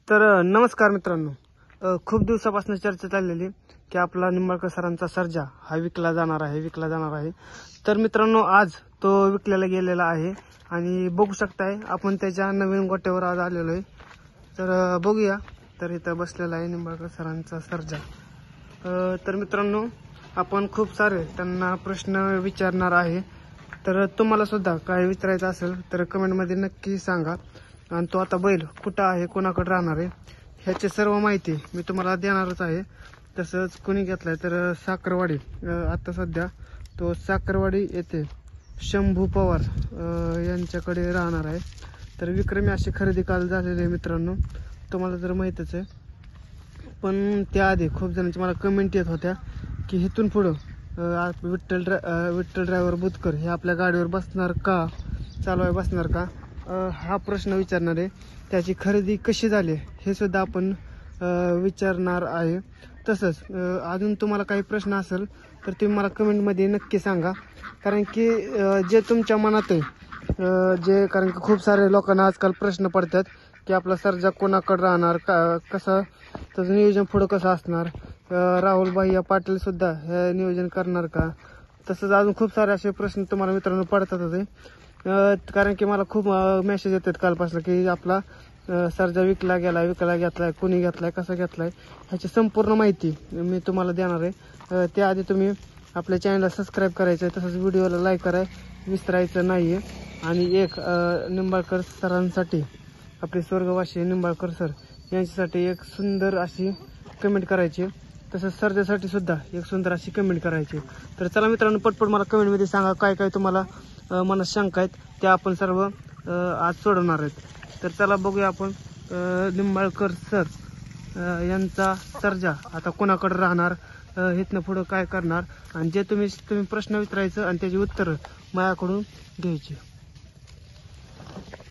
तर नमस्कार मित्रांनो, खूप दिवसापासून चर्चा चाललेली की आपला निंबाळकर सरांचा सर्जा हा विकला जाणार आहे. तर मित्रांनो, आज तो विकल्याला गेलेला आहे आणि बघू शकताय आपण त्याच्या नवीन गोट्यावर आज आलेलो आहे. तर बघूया. तर इथं बसलेला आहे निंबाळकर सरांचा सर्जा. तर मित्रांनो, आपण खूप सारे त्यांना प्रश्न विचारणार आहे. तर तुम्हाला सुद्धा काय विचारायचं असेल तर कमेंटमध्ये नक्की सांगा. आणि तो आता बैल कुठं आहे, कोणाकडे राहणार आहे, ह्याची सर्व माहिती मी तुम्हाला देणारच आहे. तसंच कोणी घेतलाय तर साखरवाडी, आता सध्या तो साखरवाडी येथे शंभू पवार यांच्याकडे राहणार आहे. तर विक्रमी अशी खरेदी काल झालेली आहे मित्रांनो, तुम्हाला तर माहीतच आहे. पण त्याआधी खूप जणांची मला कमेंट येत होत्या की इथून पुढं विठ्ठल ड्रायव्हर बुतकर हे आपल्या गाडीवर बसणार का, चालवाय बसणार का, हा प्रश्न विचारणार आहे. त्याची खरेदी कशी झाली हे सुद्धा आपण विचारणार आहे. तसंच अजून तुम्हाला काही प्रश्न असेल तर तुम्ही मला कमेंटमध्ये नक्की सांगा. कारण की जे तुमच्या मनात आहे, कारण की खूप सारे लोकांना आजकाल प्रश्न पडतात की आपला सर्जा कोणाकडे राहणार, कसं त्याचं नियोजन पुढं कसं असणार, राहुल भैया पाटील सुद्धा हे नियोजन करणार का. तसंच अजून खूप सारे असे प्रश्न तुम्हाला मित्रांनो पडतातच आहे. कारण की मला खूप मेसेज येतात कालपासून की आपला सर्जा विकला घेतलाय, कोणी घेतलाय, कसा घेतलाय, ह्याची संपूर्ण माहिती मी तुम्हाला देणार आहे. त्याआधी तुम्ही आपल्या चॅनलला सबस्क्राईब करायचं आहे, तसंच व्हिडिओला लाईक विसरायचं नाही आहे. आणि एक निंबाळकर सरांसाठी, आपले स्वर्गवासी निंबाळकर सर यांच्यासाठी एक सुंदर अशी कमेंट करायची. तसंच सर्जासाठी सुद्धा एक सुंदर अशी कमेंट करायची. तर चला मित्रांनो, पटपट मला कमेंटमध्ये सांगा काय काय तुम्हाला मनात शंका आहेत, त्या आपण सर्व आज सोडवणार आहेत. तर चला बघूया आपण निंबाळकर सर यांचा सर्जा आता कोणाकडे राहणार, इथनं पुढं काय करणार, आणि जे तुम्ही प्रश्न विचारायचं आणि त्याची उत्तरं माझ्याकडून घ्यायची.